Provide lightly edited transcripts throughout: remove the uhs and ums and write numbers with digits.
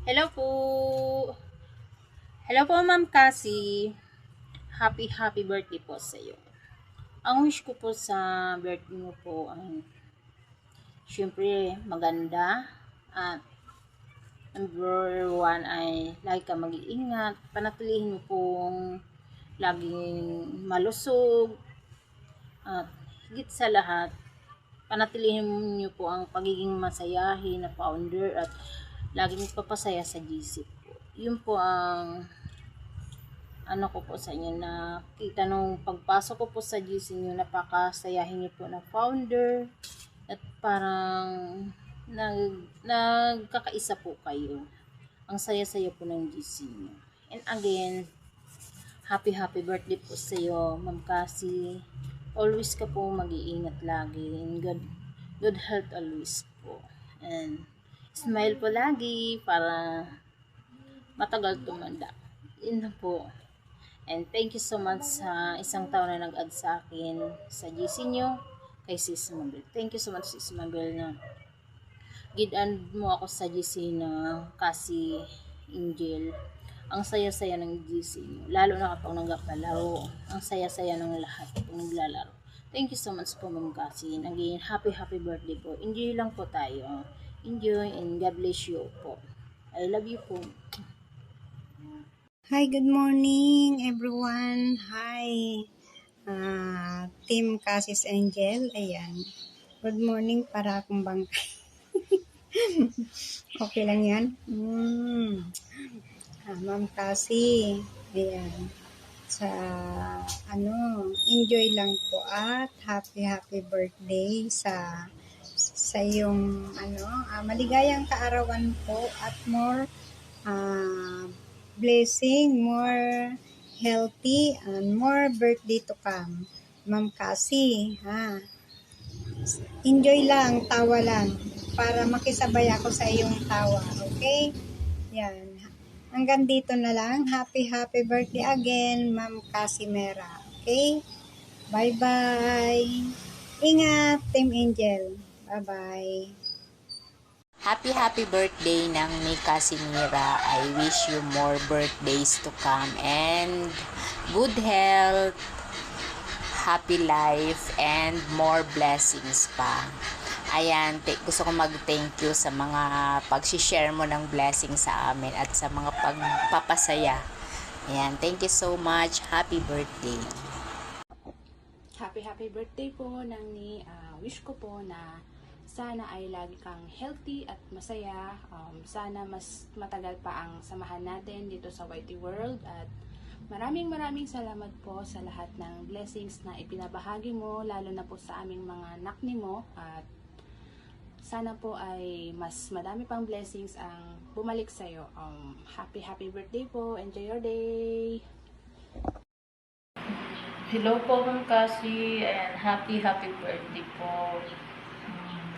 Hello po. Hello po, Ma'am Cassie. Happy birthday po sa iyo. Ang wish ko po sa birthday mo po ay syempre maganda at number one ay lagi ka mag-iingat. Panatilihin mo pong laging malusog at higit sa lahat panatilihin niyo po ang pagiging masayahin na founder at laging magpapasaya sa GC po. Yun po ang ano ko po sa inyo na kita nung pagpasok ko po sa GC nyo, napakasayahin niyo po na founder at parang nagkakaisa po kayo. Ang saya-saya po ng GC nyo. And again, happy birthday po sa iyo, Ma'am Cassie. Always ka po mag-iingat lagi and good health always po. And smile po lagi para matagal tumanda. Yun na po. And thank you so much sa isang taon na nag-add sa akin sa GC nyo kay Sis Mabel. Thank you so much Sis Mabel na gid-add mo ako sa GC na kasi Angel. Ang saya-saya ng GC nyo. Lalo na kapag nagpalaro. Ang saya-saya ng lahat kung naglalaro. Thank you so much po Ma'am Cassie. And again, happy birthday po. Enjoy lang po tayo. Enjoy and God bless you po. I love you po. Hi, good morning everyone. Hi, Team Cassis Angel. Ayan. Good morning para akong bangkay. Okay lang yan? Ma'am Cassie. Ayan. Sa enjoy lang po at happy birthday sa iyong maligayang kaarawan po at more blessing, more healthy, and more birthday to come. Ma'am Cassie, enjoy lang, tawa lang, para makisabay ako sa iyong tawa, okay? Yan. Hanggang dito na lang. Happy birthday again, Ma'am Cassie Mera, okay? Bye-bye. Ingat, Team Angel. Bye-bye. Happy birthday ng ni Casimira. I wish you more birthdays to come and good health, happy life, and more blessings pa. Ayan, gusto ko mag-thank you sa mga pag-share mo ng blessing sa amin at sa mga pagpapasaya. Ayan, thank you so much. Happy birthday. Happy birthday po ng wish ko po na sana ay lagi kang healthy at masaya. Sana mas matagal pa ang samahan natin dito sa YT World at maraming salamat po sa lahat ng blessings na ipinabahagi mo, lalo na po sa aming mga nakni mo, at sana po ay mas madami pang blessings ang bumalik sa'yo. Happy birthday po. Enjoy your day. Hello po Ma'am Cassie and happy birthday po.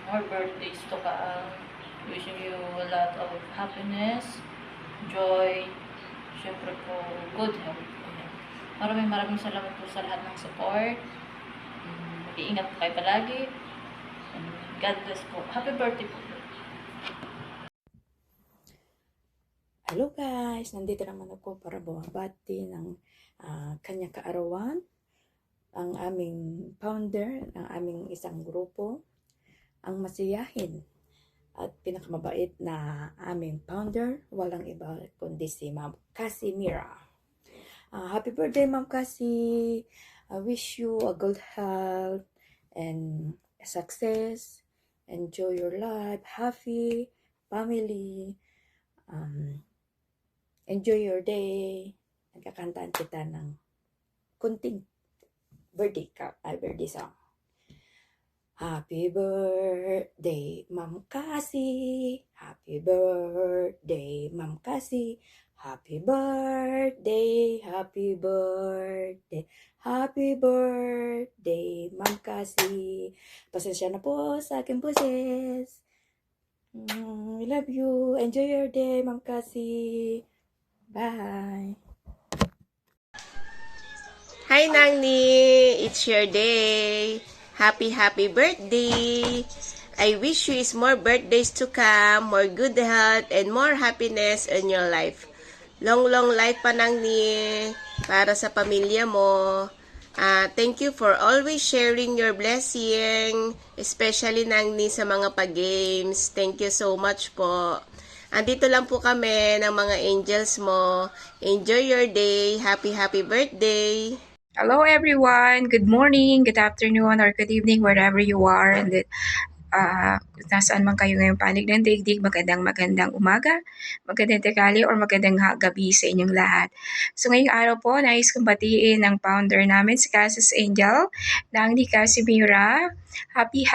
More birthdays to come. Wishing you a lot of happiness, joy, syempre po good health. Maraming salamat po sa lahat ng support. Mag-iingat po kayo palagi. God bless po. Happy birthday po. Hello guys! Nandito naman ako para bumabati ng kanyang kaarawan, ang aming founder, ng aming isang grupo, ang masiyahin at pinakamabait na aming founder, walang iba kundi si Ma'am Cassie Mera. Happy birthday Ma'am Cassie! I wish you a good health and success. Enjoy your life, happy family. Enjoy your day. Nagkakantaan kita ng kunting birthday song. Happy birthday, Ma'am Cassie. Happy birthday, Ma'am Cassie. Happy birthday, happy birthday. Happy birthday, Ma'am Cassie. Pasensya na po sa aking boses. I love you. Enjoy your day, Ma'am Cassie. Bye. Hi Nangni! It's your day! Happy birthday! I wish you is more birthdays to come, more good health, and more happiness in your life. Long life pa nang ni para sa pamilya mo. Thank you for always sharing your blessing, especially nang ni sa mga pag-games. Thank you so much po. Andito lang po kami ng mga angels mo. Enjoy your day. Happy birthday. Hello everyone. Good morning, good afternoon, or good evening wherever you are. And nasaan man kayo ngayong panig ng daigdig, magandang umaga, magandang tanghali, or magandang gabi sa inyong lahat. So ngayong araw po, nais kong batiin ang founder namin, si Casus Angel, ng ni Casimira. Happy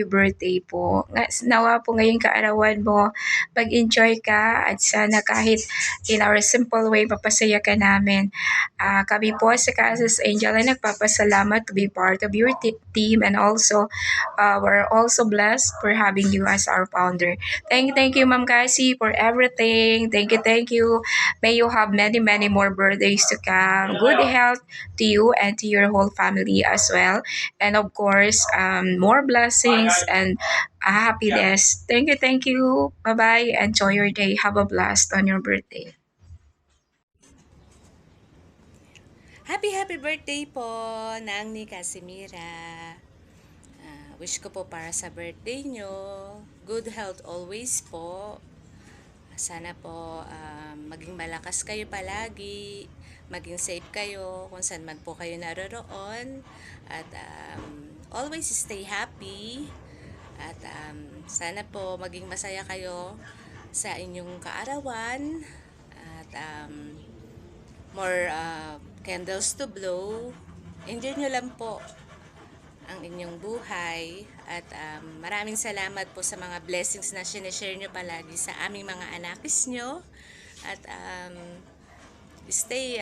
birthday po. Nawa po ngayong kaarawan mo, mag-enjoy ka at sana kahit in our simple way, mapasaya ka namin. Kami po sa Casus Angel ay nagpapasalamat to be part of your team, and also we're also blessed for having you as our founder. Thank you, Ma'am Cassie, for everything. Thank you. May you have many more birthdays to come. Good health to you and to your whole family as well. And of course, more blessings and happiness. Thank you. Bye-bye. Enjoy your day. Have a blast on your birthday. Happy birthday po ng ni Casimira. Wish ko po para sa birthday nyo, good health always po. Sana po maging malakas kayo palagi, maging safe kayo kung saan man po kayo naroroon. At always stay happy. At sana po maging masaya kayo sa inyong kaarawan. At more candles to blow. Enjoy nyo lang po ang inyong buhay. At maraming salamat po sa mga blessings na sinishare nyo palagi sa aming mga anakis nyo. At stay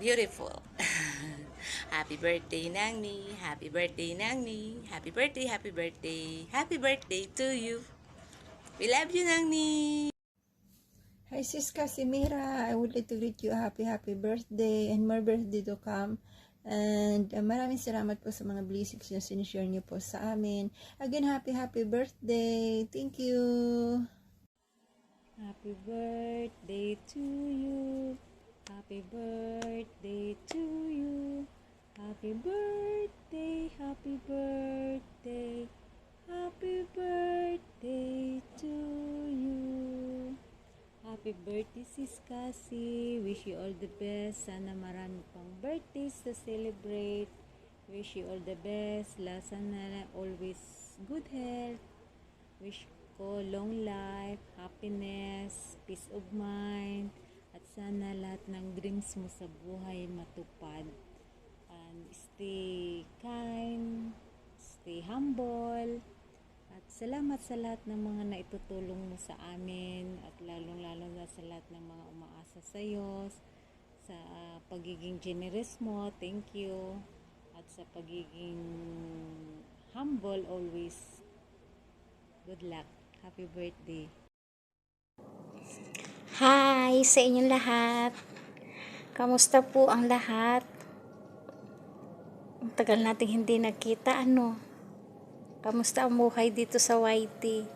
beautiful. Happy birthday, Nangni. Happy birthday, Nangni. Happy birthday. Happy birthday to you. We love you, Nangni. Hi Sis Casimira, I would like to greet you a happy birthday and more birthday to come. And maraming salamat po sa mga blessings na sinishare niyo po sa amin. Again, happy birthday. Thank you. Happy birthday to you. Happy birthday to you. Happy birthday. Happy birthday. Happy birthday to you. Happy birthday, Sis Cassie. Wish you all the best. Sana marami pang birthdays to celebrate. Wish you all the best. Sana always good health. Wish ko long life, happiness, peace of mind. At sana lahat ng dreams mo sa buhay matupad. And stay kind, stay humble. At salamat sa lahat ng mga naitutulong mo sa amin, at lalong-lalo na sa lahat ng mga umaasa sa iyo, sa pagiging generous mo, thank you. At sa pagiging humble always, good luck. Happy birthday. Hi sa inyong lahat. Kamusta po ang lahat? Ang tagal nating hindi nagkita, ano? Kamusta ang buhay dito sa YT?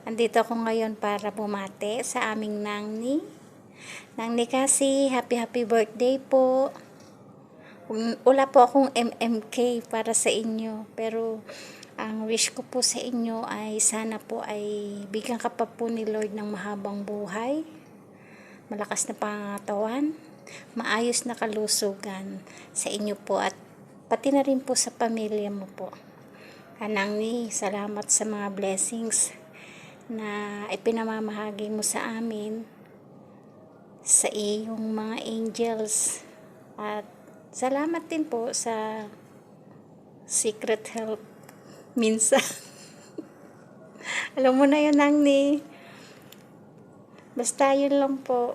Andito ako ngayon para bumate sa aming Nangni Cassie. Happy birthday po. Wala po akong MMK para sa inyo, pero ang wish ko po sa inyo ay sana po ay bigyan ka pa po ni Lord ng mahabang buhay, malakas na pangatawan, maayos na kalusugan sa inyo po, at pati na rin po sa pamilya mo po. Nangni, salamat sa mga blessings na ipinamamahagi mo sa amin, sa iyong mga angels, at salamat din po sa secret help minsan. Alam mo na yun, Nangni. Basta yun lang po.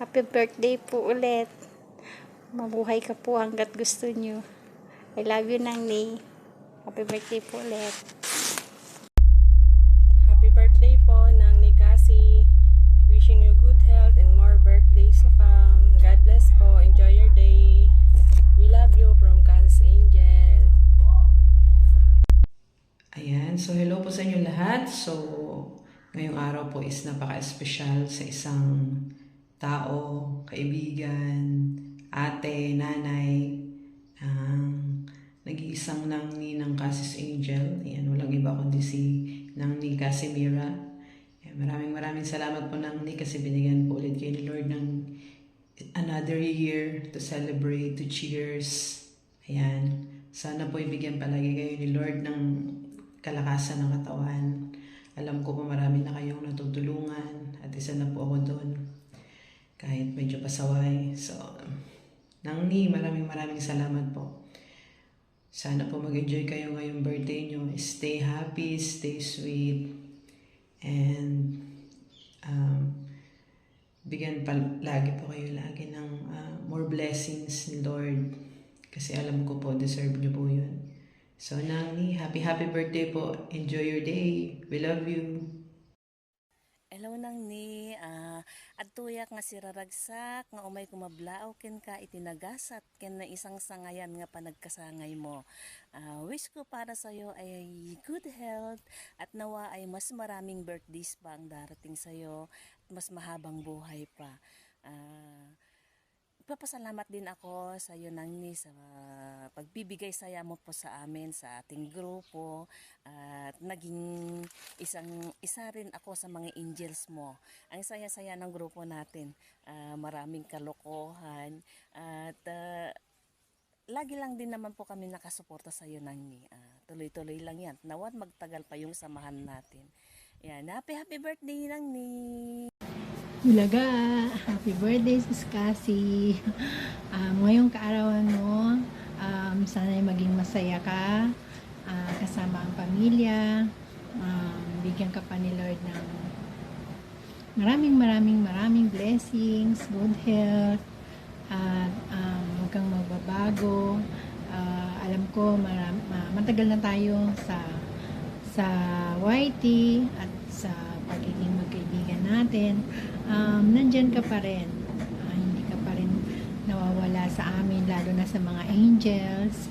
Happy birthday po ulit. Mabuhay ka po hanggat gusto nyo. I love you, Nangni. Happy birthday po ulit. Happy birthday po, Nangni Cassie. Wishing you good health and more birthdays to come. God bless po. Enjoy your day. We love you from Casus Angel. sa inyo lahat. So, ngayong araw po is napaka-espesyal sa isang tao, kaibigan, ate, nanay, ang nag-iisang nangni ng Casis Angel. Ayan, walang iba kundi si Nangni Casimira. Ayan, maraming salamat po Nangni kasi binigyan po ulit kayo ni Lord ng another year to celebrate, to cheers. Ayan, sana po ibigyan palagi kayo ni Lord ng kalakasan ng katawan. Alam ko po marami na kayong natutulungan at isa na po ako doon. Kahit medyo pasaway. So, Nangni, maraming salamat po. Sana po mag-enjoy kayo ngayong birthday nyo. Stay happy, stay sweet, and bigyan lagi po kayo lagi ng more blessings ni Lord. Kasi alam ko po, deserve nyo po yun. So, Nangni, happy birthday po. Enjoy your day. We love you. Hello Nangni, adtuyak nga siraragsak nga umay kumablaw ken ka itinagasat ken na isang sangayan nga panagkasangay mo. Wish ko para sa iyo ay good health at nawa ay mas maraming birthdays pa ang darating sa iyo at mas mahabang buhay pa. Papasalamat din ako sa iyo Nangni sa pagbibigay saya mo po sa amin sa ating grupo at naging isa rin ako sa mga angels mo. Ang saya-saya ng grupo natin. Maraming kalokohan at lagi lang din naman po kami nakasuporta sa iyo Nangni. Tuloy-tuloy lang yan. Nawat magtagal pa yung samahan natin. Yan, happy birthday Nangni. Bulaga, happy birthday Sis Cassie. Ngayong kaarawan mo, sana'y maging masaya ka, kasama ang pamilya, bigyan ka pa ni Lord ng maraming blessings, good health, at huwag kang magbabago. Alam ko matagal na tayo sa YT at sa pagiging magkaibigan natin. Nandyan ka pa rin. Hindi ka pa rin nawawala sa amin, lalo na sa mga angels.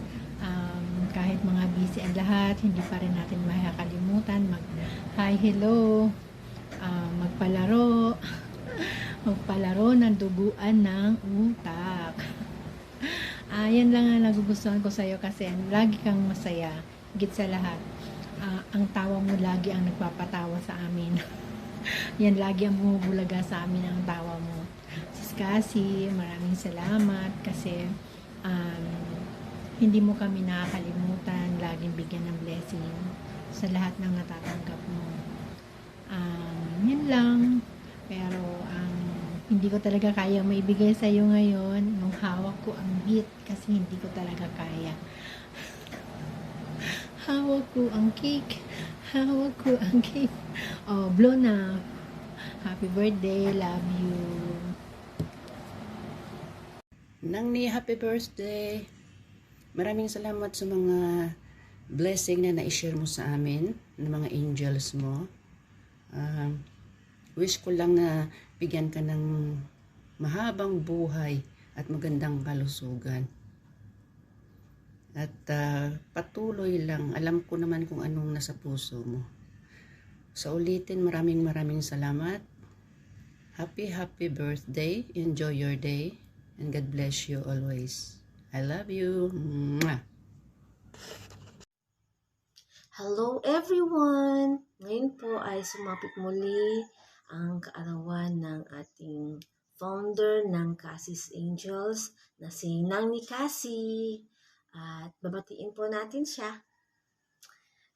Kahit mga busy ang lahat, hindi pa rin natin makakalimutan mag-hi, hello, magpalaro ng duguan ng utak. Yan lang ang nagugustuhan ko sa'yo kasi lagi kang masaya, higit sa lahat. Ang tawa mo lagi ang nagpapatawa sa amin. Yan lagi ang bumubulaga sa amin ang tawa mo. Sis Cassie, maraming salamat kasi hindi mo kami nakakalimutan, laging bigyan ng blessing sa lahat ng natatanggap mo. Yan lang. Pero hindi ko talaga kaya maibigay sa iyo ngayon nung hawak ko ang beat kasi hindi ko talaga kaya. Hawak ko ang cake. Blow na. Happy birthday. Love you. Nangni, happy birthday. Maraming salamat sa mga blessing na na-share mo sa amin, ng mga angels mo. Wish ko lang na bigyan ka ng mahabang buhay at magandang kalusugan. At patuloy lang, alam ko naman kung anong nasa puso mo. Sa ulitin, maraming salamat. Happy birthday. Enjoy your day. And God bless you always. I love you. Mwah! Hello everyone! Ngayon po ay sumapit muli ang kaarawan ng ating founder ng Casis Angels na si Nangni Cassie. At babatiin po natin siya.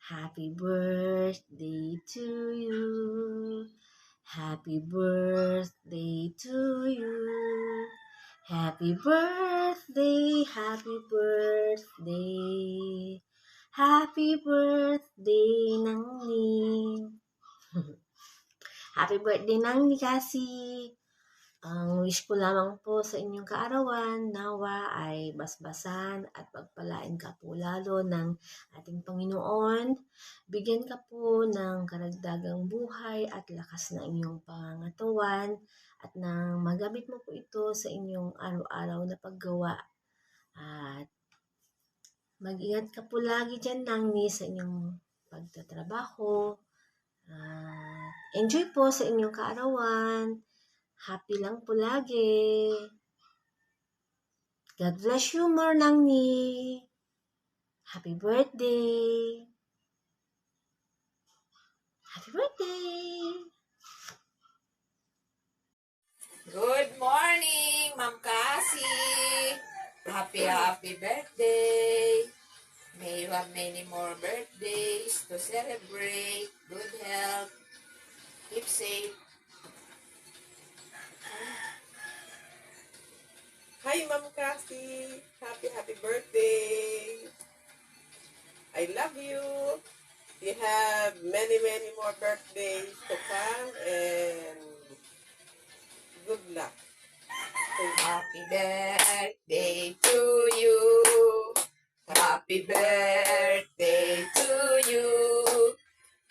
Happy birthday to you. Happy birthday to you. Happy birthday, happy birthday. Happy birthday, Nangni. Happy birthday, Nangni Cassie. Ang wish ko lamang po sa inyong kaarawan, nawa ay basbasan at pagpalain ka po lalo ng ating Panginoon. Bigyan ka po ng karagdagang buhay at lakas ng inyong pangangatawan at nang magamit mo po ito sa inyong araw-araw na paggawa. At mag-ingat ka po lagi dyan, Nangni, sa inyong pagtatrabaho. Enjoy po sa inyong kaarawan. Happy lang po lagi. God bless you more, Nangni. Happy birthday. Happy birthday. Good morning, Ma'am Cassie! Happy birthday! May you have many more birthdays to celebrate. Good health. Keep safe. Hi, Ma'am Cassie! Happy birthday! I love you! You have many more birthdays to come and good luck. Happy birthday to you. Happy birthday to you.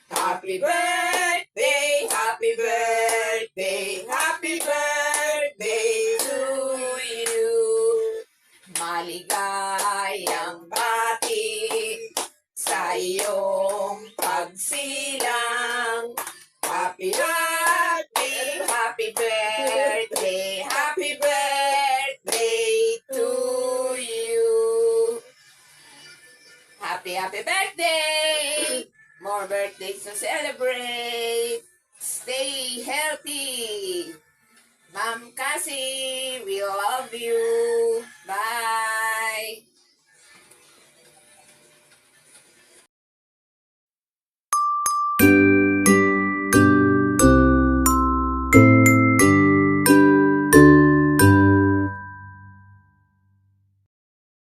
Happy birthday, happy birthday, happy birthday to you. Maligayang bati sa iyong pagsilang. Happy birthday, happy birthday, happy birthday to you. Happy birthday! More birthdays to celebrate. Stay healthy. Ma'am Cassie, we love you. Bye.